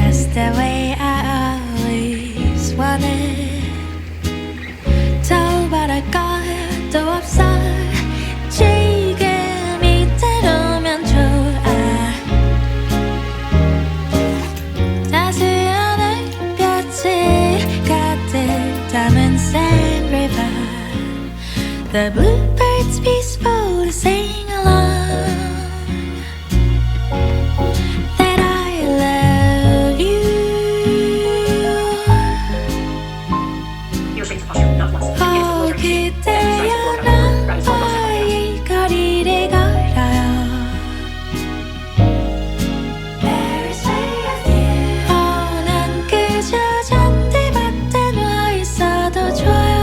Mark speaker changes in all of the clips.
Speaker 1: just the way I always wanted. 더 바랄 것도 없어. 지금 이대로면 좋아. 따스한 햇볕이 가득 담은 sand river. The bluebirds peaceful to sing along. That I love you. 어, 그대여 나와의 거리를 걸어요. 난 그저 잔디밭에 누워 있어도 좋아요.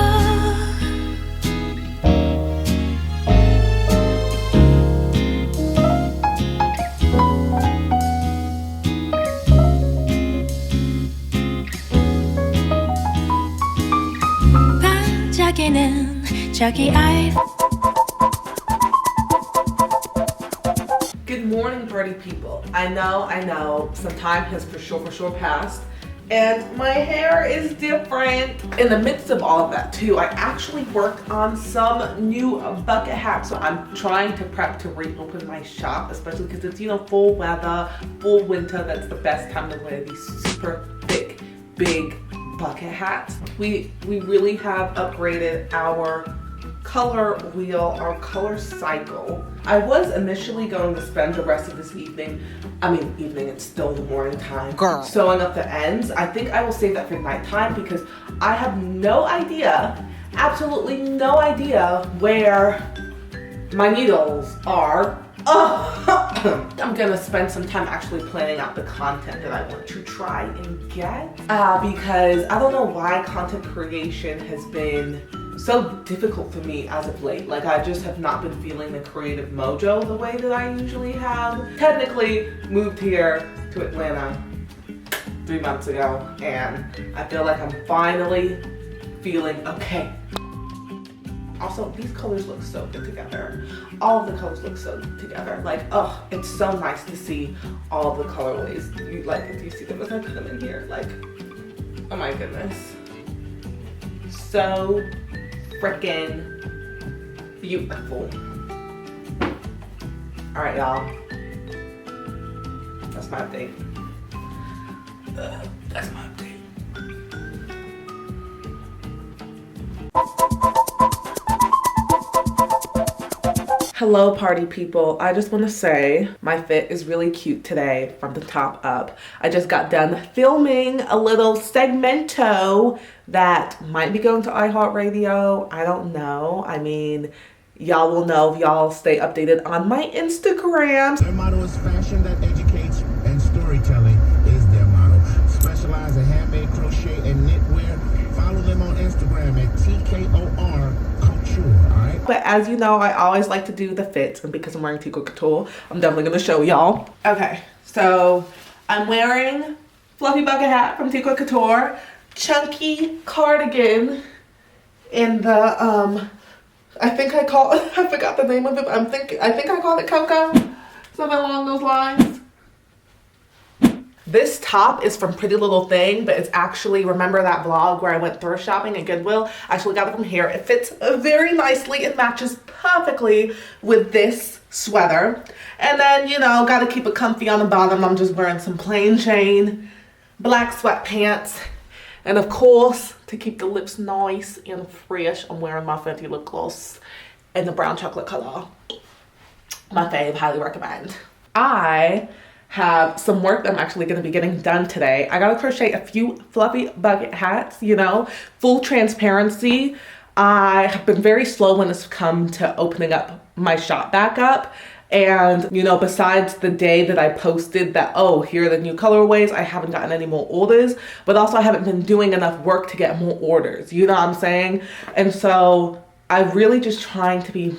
Speaker 1: 반짝이는 저기
Speaker 2: Good morning, party people. I know, some time has for sure passed, and my hair is different. In the midst of all of that too, I actually worked on some new bucket hats, so I'm trying to prep to reopen my shop, especially because it's, you know, full weather, full winter. That's the best time to wear these super thick, big bucket hats. We really have upgraded our color wheel, our color cycle. I was initially going to spend the rest of this evening, it's still the morning time, sewing up the ends. I think I will save that for nighttime because I have no idea, absolutely no idea where my needles are. I'm gonna spend some time actually planning out the content that I want to try and get because I don't know why content creation has been so difficult for me as of late. Like, I just have not been feeling the creative mojo the way that I usually have. Technically moved here to Atlanta 3 months ago, and I feel like I'm finally feeling okay. Also, these colors look so good together. All of the colors look so good together. Like, oh, it's so nice to see all of the colorways. Do you see them as I put them in here? Like, oh my goodness. So freaking beautiful. All right, y'all. That's my update. That's my update. Hello, party people. I just want to say my fit is really cute today from the top up. I just got done filming a little segmento that might be going to iHeartRadio. I don't know. I mean, y'all will know if y'all stay updated on my Instagram.
Speaker 3: Their motto is fashion that educates, and storytelling is their motto. Specialize in handmade crochet and knitwear. Follow them on Instagram at TKOR Couture, alright?
Speaker 2: But as you know, I always like to do the fits, and because I'm wearing Tico Couture, I'm definitely gonna show y'all. Okay, so I'm wearing fluffy bucket hat from Tico Couture, chunky cardigan in the I forgot the name of it, but I think I call it Coco, something along those lines. This top is from Pretty Little Thing, but it's actually, remember that vlog where I went thrift shopping at Goodwill? I actually got it from here. It fits very nicely. It matches perfectly with this sweater. And then, you know, gotta keep it comfy on the bottom. I'm just wearing some plain Jane black sweatpants. And of course, to keep the lips nice and fresh, I'm wearing my Fenty lip gloss in the brown chocolate color. My fave, highly recommend. I have some work that I'm actually going to be getting done today. I gotta crochet a few fluffy bucket hats, you know, full transparency. I have been very slow when it's come to opening up my shop back up. And, you know, besides the day that I posted that, oh, here are the new colorways, I haven't gotten any more orders, but also I haven't been doing enough work to get more orders, you know what I'm saying? And so I'm really just trying to be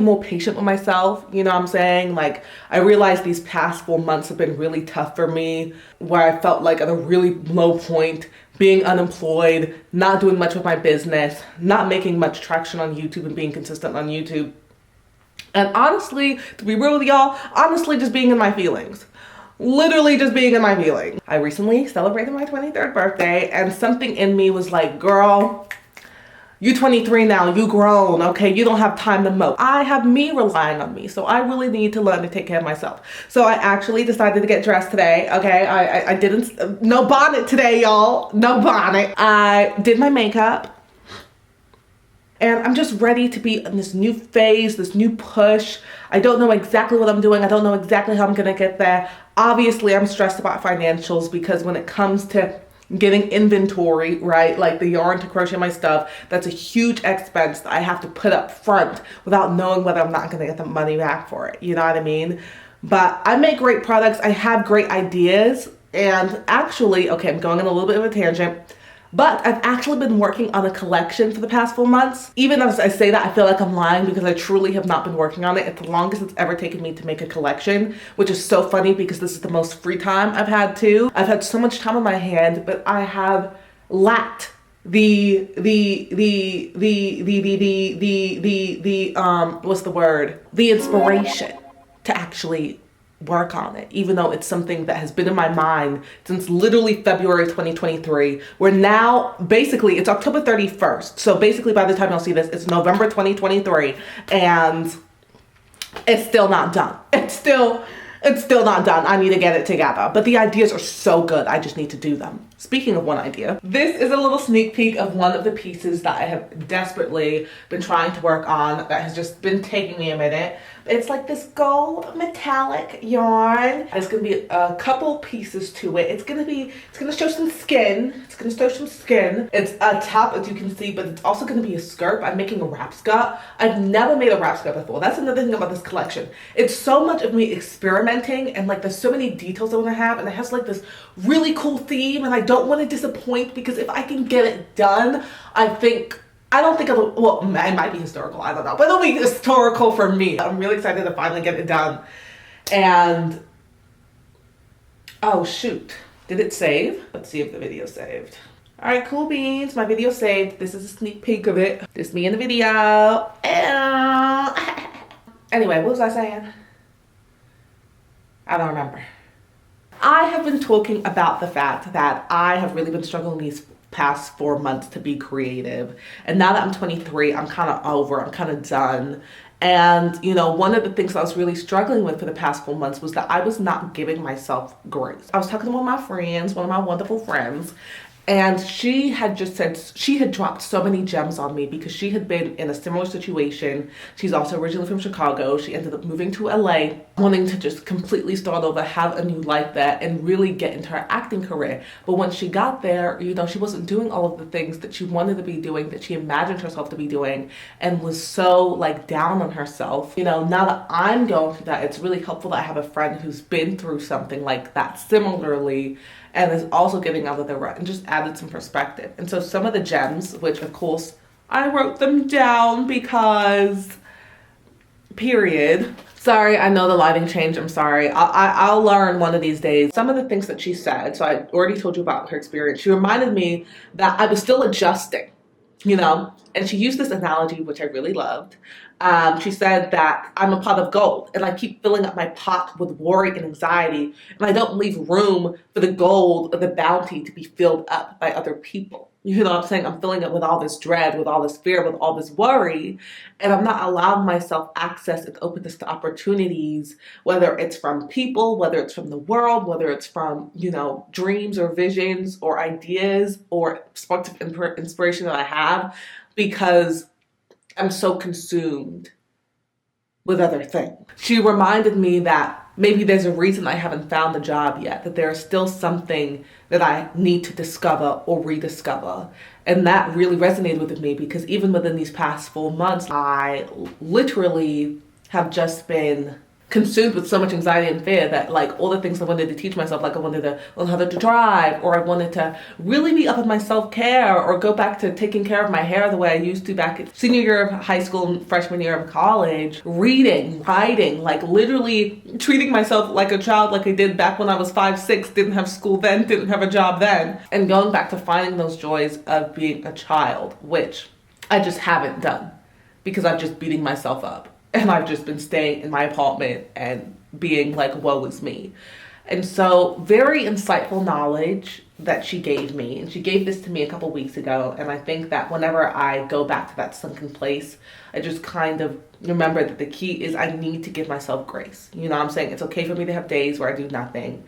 Speaker 2: more patient with myself, you know what I'm saying? Like, I realized these past 4 months have been really tough for me, where I felt like at a really low point, being unemployed, not doing much with my business, not making much traction on YouTube and being consistent on YouTube. And honestly, to be real with y'all, honestly just being in my feelings. literally just being in my feelings. I recently celebrated my 23rd birthday and something in me was like, girl, you 23 now, you grown, okay? You don't have time to mope. I have me relying on me, so I really need to learn to take care of myself. So I actually decided to get dressed today, okay? I didn't, no bonnet today, y'all. No bonnet. I did my makeup. And I'm just ready to be in this new phase, this new push. I don't know exactly what I'm doing. I don't know exactly how I'm gonna get there. Obviously, I'm stressed about financials because when it comes to getting inventory, right, like the yarn to crochet my stuff, that's a huge expense that I have to put up front without knowing whether I'm not gonna get the money back for it. You know what I mean? But I make great products. I have great ideas. And actually, okay, I'm going on a little bit of a tangent. But I've actually been working on a collection for the past 4 months. Even as I say that, I feel like I'm lying because I truly have not been working on it. It's the longest it's ever taken me to make a collection, which is so funny because this is the most free time I've had too. I've had so much time on my hand, but I have lacked the inspiration to actually work on it, even though it's something that has been in my mind since literally February 2023. We're now, basically, it's October 31st. So basically by the time you'll see this, it's November 2023 and it's still not done. It's still not done. I need to get it together. But the ideas are so good. I just need to do them. Speaking of one idea, this is a little sneak peek of one of the pieces that I have desperately been trying to work on that has just been taking me a minute. It's like this gold metallic yarn. There's gonna be a couple pieces to it. It's gonna show some skin. It's a top, as you can see, but it's also gonna be a skirt. I'm making a wrap skirt. I've never made a wrap skirt before. That's another thing about this collection. It's so much of me experimenting and like there's so many details I wanna have and it has like this really cool theme and I don't want to disappoint because if I can get it done, I don't think it'll, well, it might be historical, I don't know, but it'll be historical for me. I'm really excited to finally get it done. And, oh shoot, did it save? Let's see if the video saved. All right, cool beans, my video saved. This is a sneak peek of it. This me in the video. Anyway, what was I saying? I don't remember. I have been talking about the fact that I have really been struggling these past 4 months to be creative. And now that I'm 23, I'm kind of over, I'm kind of done. And, you know, one of the things I was really struggling with for the past 4 months was that I was not giving myself grace. I was talking to one of my friends, one of my wonderful friends, and she had just said, she had dropped so many gems on me because she had been in a similar situation. She's also originally from Chicago. She ended up moving to LA, wanting to just completely start over, have a new life there, and really get into her acting career. But when she got there, you know, she wasn't doing all of the things that she wanted to be doing, that she imagined herself to be doing, and was so like down on herself. You know, now that I'm going through that, it's really helpful that I have a friend who's been through something like that similarly, and is also getting out of the rut and just added some perspective. And so some of the gems, which of course I wrote them down because period. Sorry, I know the lighting changed, I'm sorry. I'll learn one of these days. Some of the things that she said, so I already told you about her experience. She reminded me that I was still adjusting, you know, and she used this analogy, which I really loved. She said that I'm a pot of gold and I keep filling up my pot with worry and anxiety and I don't leave room for the gold or the bounty to be filled up by other people. You know what I'm saying? I'm filling it with all this dread, with all this fear, with all this worry, and I'm not allowing myself access and openness to opportunities, whether it's from people, whether it's from the world, whether it's from, you know, dreams or visions or ideas or sparks of inspiration that I have, because I'm so consumed with other things. She reminded me that maybe there's a reason I haven't found a job yet, that there's still something that I need to discover or rediscover. And that really resonated with me because even within these past 4 months, I literally have just been consumed with so much anxiety and fear that like all the things I wanted to teach myself, like I wanted to learn how to drive, or I wanted to really be up on my self-care, or go back to taking care of my hair the way I used to back at senior year of high school and freshman year of college, reading, writing, like literally treating myself like a child like I did back when I was 5, 6, didn't have school then, didn't have a job then, and going back to finding those joys of being a child, which I just haven't done because I'm just beating myself up. And I've just been staying in my apartment and being like, woe is me. And so very insightful knowledge that she gave me. And she gave this to me a couple weeks ago. And I think that whenever I go back to that sunken place, I just kind of remember that the key is I need to give myself grace. You know what I'm saying? It's okay for me to have days where I do nothing,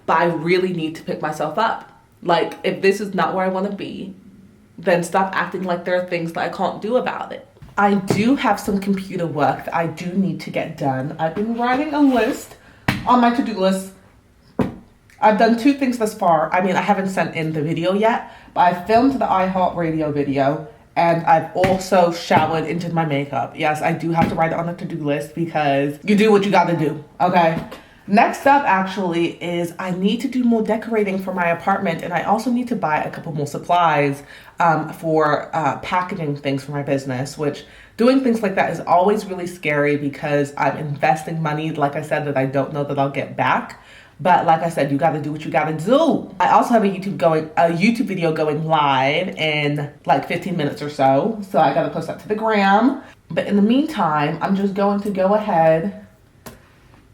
Speaker 2: but I really need to pick myself up. Like, if this is not where I want to be, then stop acting like there are things that I can't do about it. I do have some computer work that I do need to get done. I've been writing a list on my to-do list. I've done 2 things thus far. I mean, I haven't sent in the video yet, but I filmed the iHeartRadio video, and I've also showered and did my makeup. Yes, I do have to write it on the to-do list because you do what you gotta do, okay? Next up, actually, is I need to do more decorating for my apartment, and I also need to buy a couple more supplies for packaging things for my business, which doing things like that is always really scary because I'm investing money, like I said, that I don't know that I'll get back. But like I said, you gotta do what you gotta do. I also have a YouTube video going live in like 15 minutes or so. So I gotta post that to the gram. But in the meantime, I'm just going to go ahead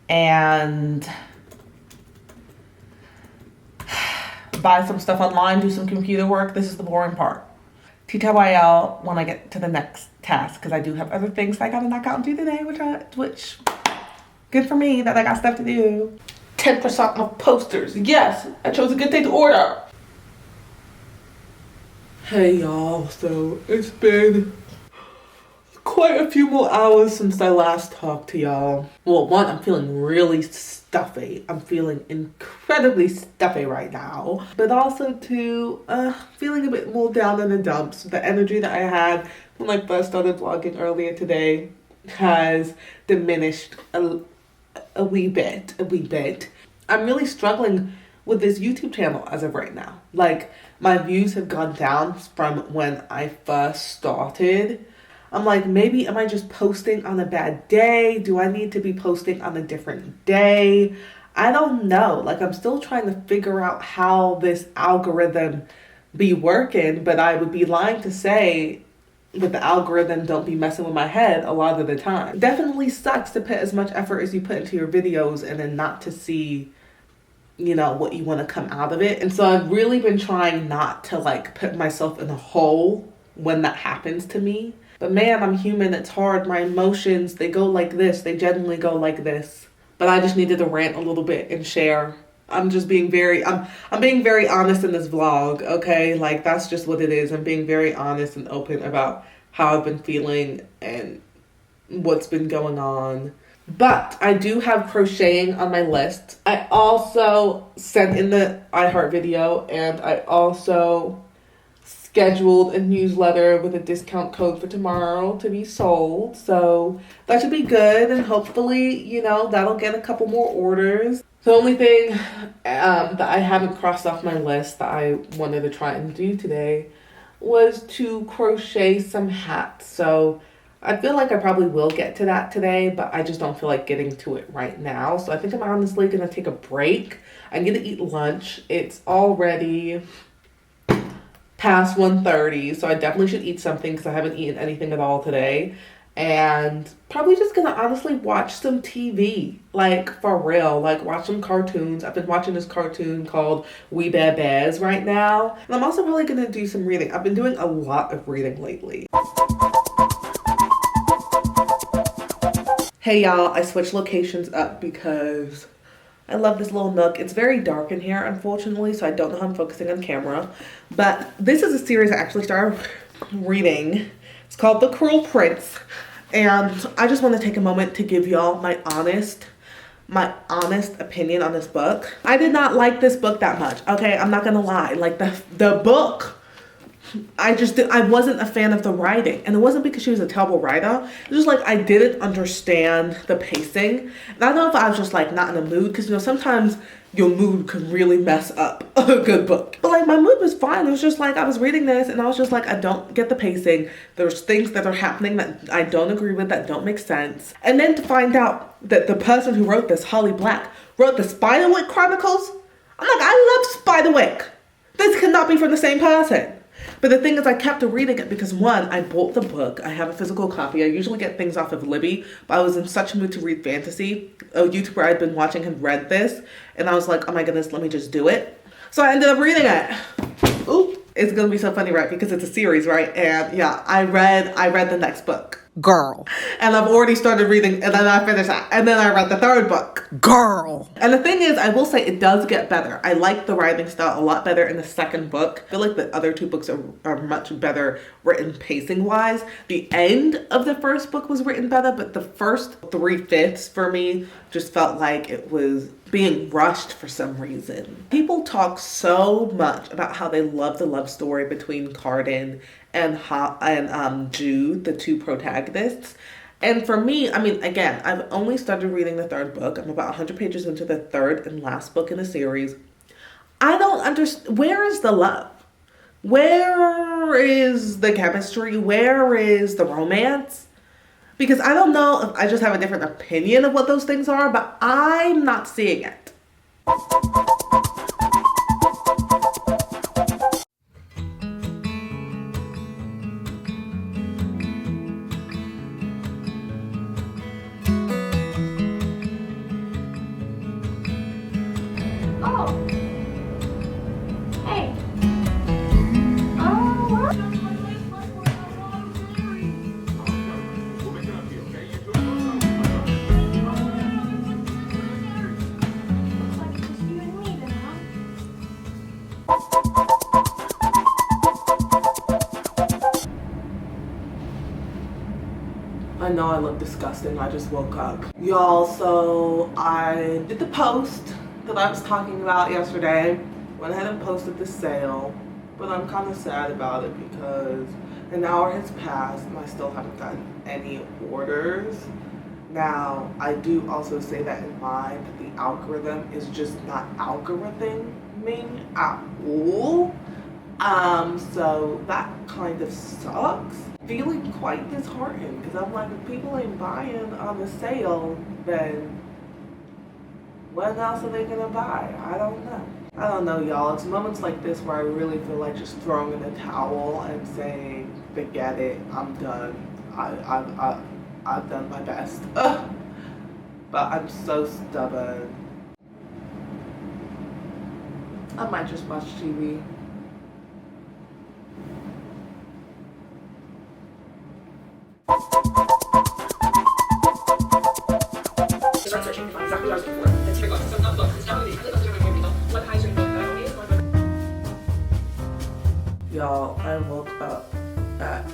Speaker 2: and buy some stuff online, do some computer work. This is the boring part. TTYL when I get to the next task, because I do have other things I gotta knock out and do today, which good for me that I got stuff to do. 10% off posters. Yes, I chose a good day to order. Hey y'all, so it's been quite a few more hours since I last talked to y'all. Well, one, I'm feeling really stuffy. I'm feeling incredibly stuffy right now. But also two, feeling a bit more down in the dumps. The energy that I had when I first started vlogging earlier today has diminished a wee bit. I'm really struggling with this YouTube channel as of right now. Like, my views have gone down from when I first started. I'm like, maybe am I just posting on a bad day? Do I need to be posting on a different day? I don't know. Like, I'm still trying to figure out how this algorithm be working, but I would be lying to say that the algorithm don't be messing with my head a lot of the time. It definitely sucks to put as much effort as you put into your videos and then not to see, you know, what you want to come out of it. And so I've really been trying not to like put myself in a hole when that happens to me. But man, I'm human. It's hard. My emotions, they go like this. They genuinely go like this. But I just needed to rant a little bit and share. I'm just being I'm being very honest in this vlog, okay? Like, that's just what it is. I'm being very honest and open about how I've been feeling and what's been going on. But I do have crocheting on my list. I also sent in the iHeart video, and I also scheduled a newsletter with a discount code for tomorrow to be sold. So that should be good, and hopefully, you know, that'll get a couple more orders. The only thing that I haven't crossed off my list that I wanted to try and do today was to crochet some hats. So I feel like I probably will get to that today, but I just don't feel like getting to it right now. So I think I'm honestly going to take a break. I'm going to eat lunch. It's already past 1:30, so I definitely should eat something because I haven't eaten anything at all today. And probably just gonna honestly watch some TV, like for real, like watch some cartoons. I've been watching this cartoon called We Bare Bears right now. And I'm also probably gonna do some reading. I've been doing a lot of reading lately. Hey y'all, I switched locations up because I love this little nook. It's very dark in here, unfortunately, so I don't know how I'm focusing on camera. But this is a series I actually started reading. It's called The Cruel Prince. And I just want to take a moment to give y'all my honest opinion on this book. I did not like this book that much, okay? I'm not gonna lie. Like, the book, I wasn't a fan of the writing. And it wasn't because she was a terrible writer. It was just like I didn't understand the pacing. And I don't know if I was just like not in the mood, because, you know, sometimes your mood could really mess up a good book. But like, my mood was fine. It was just like I was reading this and I was just like, I don't get the pacing. There's things that are happening that I don't agree with, that don't make sense. And then to find out that the person who wrote this, Holly Black, wrote the Spiderwick Chronicles. I'm like, I love Spiderwick. This cannot be from the same person. But the thing is, I kept reading it because, one, I bought the book. I have a physical copy. I usually get things off of Libby, but I was in such a mood to read fantasy. A YouTuber I'd been watching had read this, and I was like, oh my goodness, let me just do it. So I ended up reading it. Ooh, it's gonna be so funny, right? Because it's a series, right? And yeah, I read the next book. Girl. And I've already started reading, and then I finished that. And then I read the third book. Girl. And the thing is, I will say it does get better. I like the writing style a lot better in the second book. I feel like the other two books are much better written pacing-wise. The end of the first book was written better, but the first 3/5 for me just felt like it was being rushed for some reason. People talk so much about how they love the love story between Carden and Jude, the two protagonists. And for me, I mean, again, I've only started reading the third book. I'm about 100 pages into the third and last book in the series. I don't understand. Where is the love? Where is the chemistry? Where is the romance? Because I don't know if I just have a different opinion of what those things are, but I'm not seeing it.
Speaker 4: Oh. Hey.
Speaker 2: I know I look disgusting. I just woke up. Y'all, so I did the post that I was talking about yesterday. Went ahead and posted the sale, but I'm kind of sad about it because an hour has passed and I still haven't gotten any orders. Now, I do also say that in mind that the algorithm is just not algorithming at all. So that kind of sucks. Feeling quite disheartened because I'm like, if people ain't buying on the sale, then what else are they gonna buy? I don't know, y'all. It's moments like this where I really feel like just throwing in the towel and saying, forget it, I'm done. I've done my best. Ugh. But I'm so stubborn. I might just watch TV. Y'all, I woke up at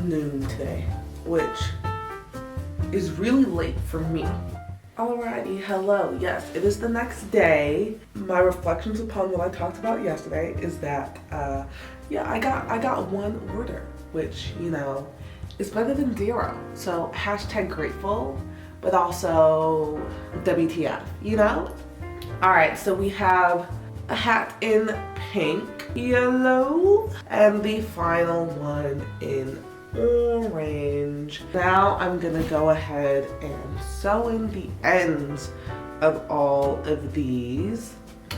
Speaker 2: noon today, which is really late for me. Alrighty, hello. Yes, it is the next day. My reflections upon what I talked about yesterday is that, I got one order, which, you know, is better than zero. So hashtag grateful, but also WTF, you know? All right, so we have a hat in pink, yellow, and the final one in orange. Now I'm gonna go ahead and sew in the ends of all of these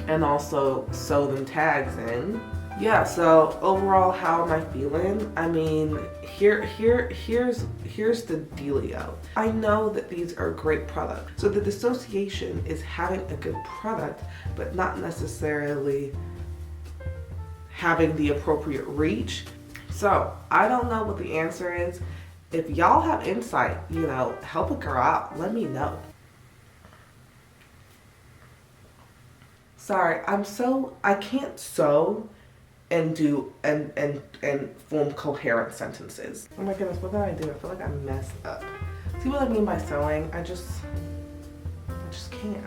Speaker 2: and also sew them tags in. Yeah, so overall, how am I feeling? I mean, here's the dealio. I know that these are great products. So the dissociation is having a good product, but not necessarily having the appropriate reach. So I don't know what the answer is. If y'all have insight, you know, help a girl out, let me know. Sorry, I can't sew and do and form coherent sentences. Oh my goodness, what did I do? I feel like I messed up. See what I mean by sewing? I just can't.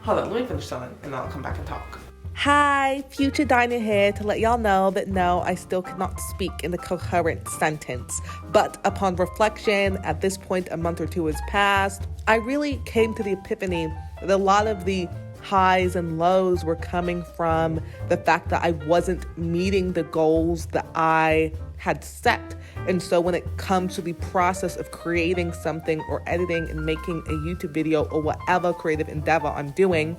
Speaker 2: Hold on, let me finish sewing and then I'll come back and talk. Hi, Future Diner here to let y'all know that no, I still cannot speak in a coherent sentence. But upon reflection, at this point a month or two has passed, I really came to the epiphany that a lot of the highs and lows were coming from the fact that I wasn't meeting the goals that I had set. And so when it comes to the process of creating something or editing and making a YouTube video or whatever creative endeavor I'm doing,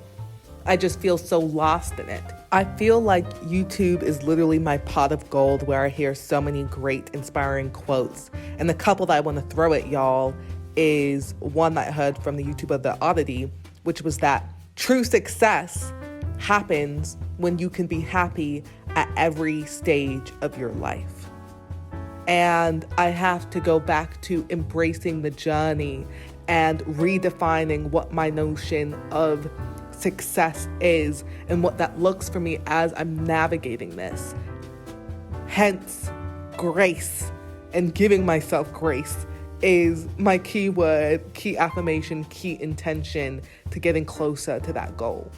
Speaker 2: I just feel so lost in it. I feel like YouTube is literally my pot of gold where I hear so many great, inspiring quotes. And the couple that I want to throw at y'all is one that I heard from the YouTuber The Oddity, which was that true success happens when you can be happy at every stage of your life. And I have to go back to embracing the journey and redefining what my notion of success is and what that looks for me as I'm navigating this. Hence, grace and giving myself grace is my key word, key affirmation, key intention to getting closer to that goal.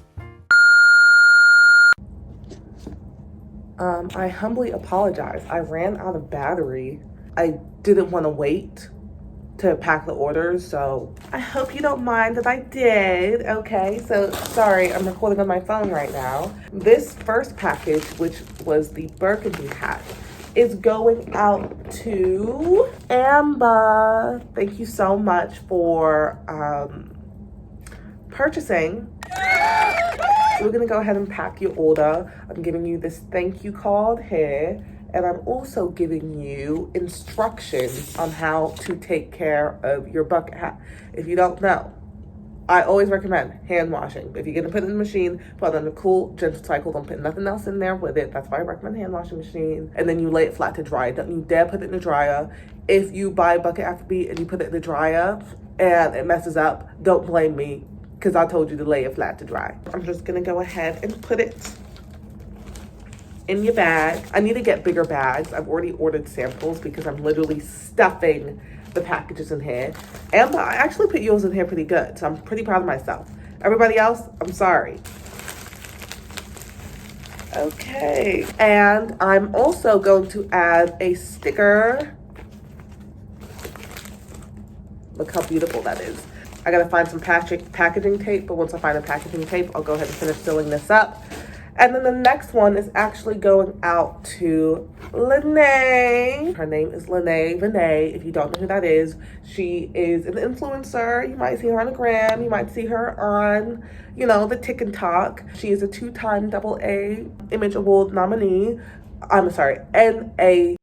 Speaker 2: I humbly apologize. I ran out of battery. I didn't want to wait to pack the orders, so I hope you don't mind that I did. Okay, so sorry, I'm recording on my phone right now. This first package, which was the burgundy hat, is going out to Amber. Thank you so much for purchasing. So we're gonna go ahead and pack your order. I'm giving you this thank you card here, and I'm also giving you instructions on how to take care of your bucket hat. If you don't know, I always recommend hand washing. If you're gonna put it in the machine, put it on a cool, gentle cycle. Don't put nothing else in there with it. That's why I recommend hand washing machine. And then you lay it flat to dry. Don't you dare put it in the dryer. If you buy a bucket Afrobeat and you put it in the dryer and it messes up, don't blame me, because I told you to lay it flat to dry. I'm just gonna go ahead and put it in your bag. I need to get bigger bags. I've already ordered samples because I'm literally stuffing the packages in here. And I actually put yours in here pretty good, so I'm pretty proud of myself. Everybody else, I'm sorry. Okay, and I'm also going to add a sticker. Look how beautiful that is. I gotta find some packaging tape, but once I find the packaging tape, I'll go ahead and finish filling this up. And then the next one is actually going out to Lene. Her name is Lene. Lene, if you don't know who that is, she is an influencer. You might see her on the gram. You might see her on, the Tick and Talk. She is a 2-time AA Image Award nominee. I'm sorry, NAACP,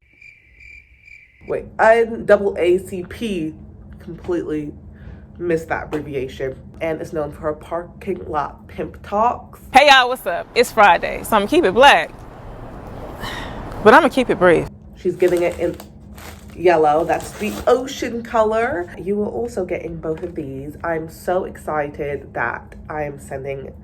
Speaker 2: completely missed that abbreviation, and is known for her parking lot pimp talks.
Speaker 4: Hey y'all, what's up? It's Friday, so I'm gonna keep it black, but I'm gonna keep it brief.
Speaker 2: She's getting it in yellow. That's the ocean color. You are also getting both of these. I'm so excited that I am sending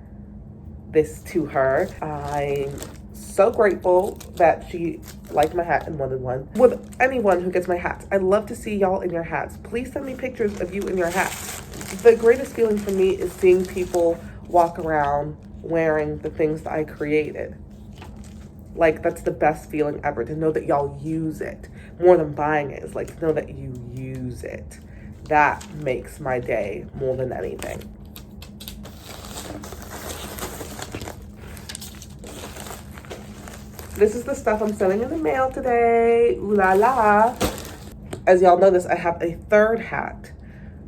Speaker 2: this to her. I'm so grateful that she liked my hat and wanted one. With anyone who gets my hats, I love to see y'all in your hats. Please send me pictures of you in your hats. The greatest feeling for me is seeing people walk around wearing the things that I created. Like, that's the best feeling ever, to know that y'all use it. More than buying it, is like to know that you use it. That makes my day more than anything. This is the stuff I'm sending in the mail today. Ooh la la. As y'all notice, I have a third hat.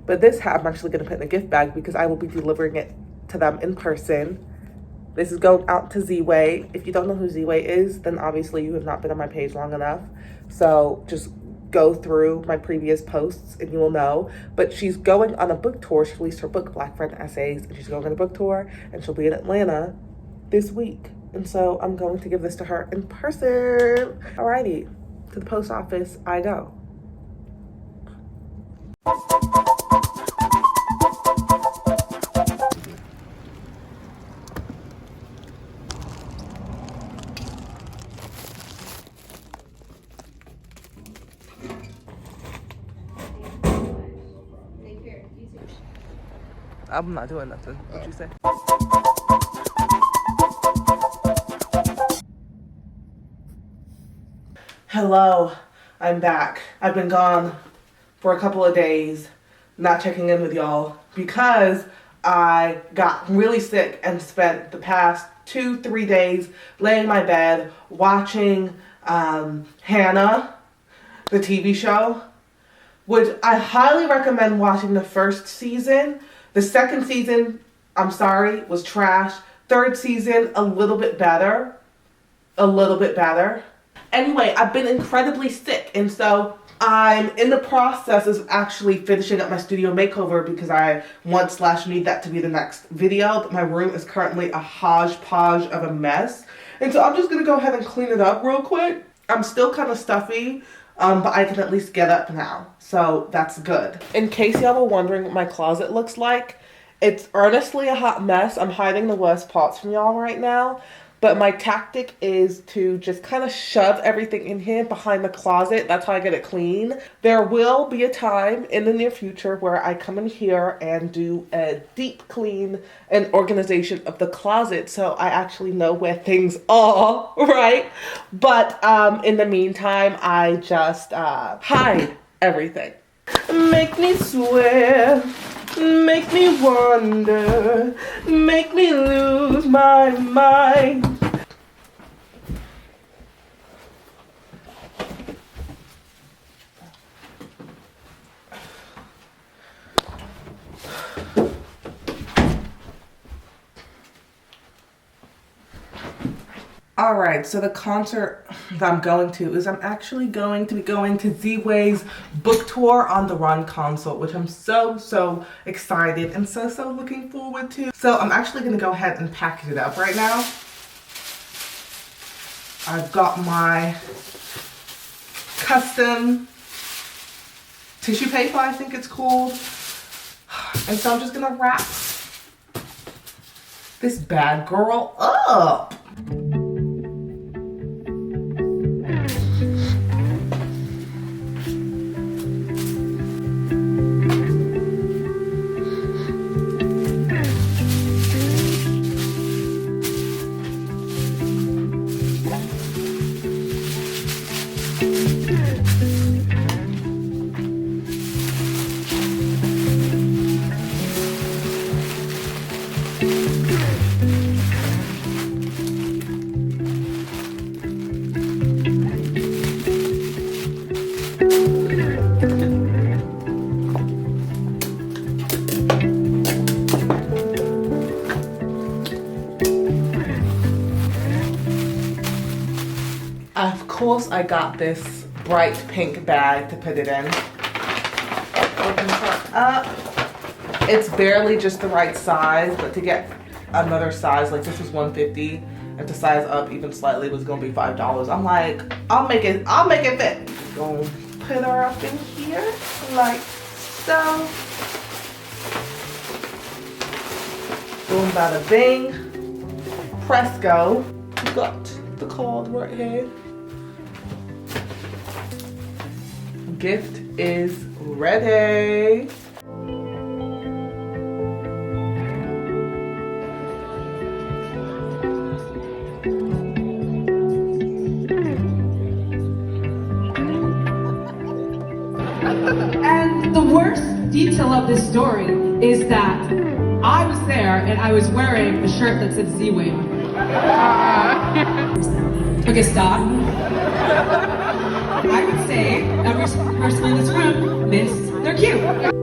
Speaker 2: But this hat I'm actually going to put in a gift bag because I will be delivering it to them in person. This is going out to Z-Way. If you don't know who Z-Way is, then obviously you have not been on my page long enough. So just go through my previous posts and you will know. But she's going on a book tour. She released her book, Black Friend Essays, and she's going on a book tour, and she'll be in Atlanta this week. And so I'm going to give this to her in person. Alrighty, to the post office I go. I'm not doing nothing. What'd you say? Hello, I'm back. I've been gone for a couple of days, not checking in with y'all because I got really sick and spent the past 2-3 days laying in my bed watching Hannah, the TV show, which I highly recommend watching the first season. The second season, I'm sorry, was trash. Third season, a little bit better. A little bit better. Anyway, I've been incredibly sick, and so I'm in the process of actually finishing up my studio makeover because I want/need that to be the next video. But my room is currently a hodgepodge of a mess. And so I'm just going to go ahead and clean it up real quick. I'm still kind of stuffy, but I can at least get up now. So that's good. In case y'all were wondering what my closet looks like, it's honestly a hot mess. I'm hiding the worst parts from y'all right now. But my tactic is to just kind of shove everything in here behind the closet. That's how I get it clean. There will be a time in the near future where I come in here and do a deep clean and organization of the closet so I actually know where things are, right? But in the meantime, I just hide everything. Make me swear, make me wonder, make me lose my mind. Alright, so the concert that I'm going to is I'm actually going to be going to Z-Way's book tour on the Run console, which I'm so excited and so looking forward to. So I'm actually going to go ahead and package it up right now. I've got my custom tissue paper, I think it's called. And so I'm just going to wrap this bad girl up. Of course, I got this bright pink bag to put it in. Open her up. It's barely just the right size, but to get another size, like this was $150, and to size up even slightly was gonna be $5. I'm like, I'll make it fit. Gonna put her up in here like so. Boom, bada bing. Presco. Got the card right here. Gift is ready.
Speaker 5: And the worst detail of this story is that I was there and I was wearing a shirt that said Z-Way. Okay, stop. I would say every person in this room missed their cue.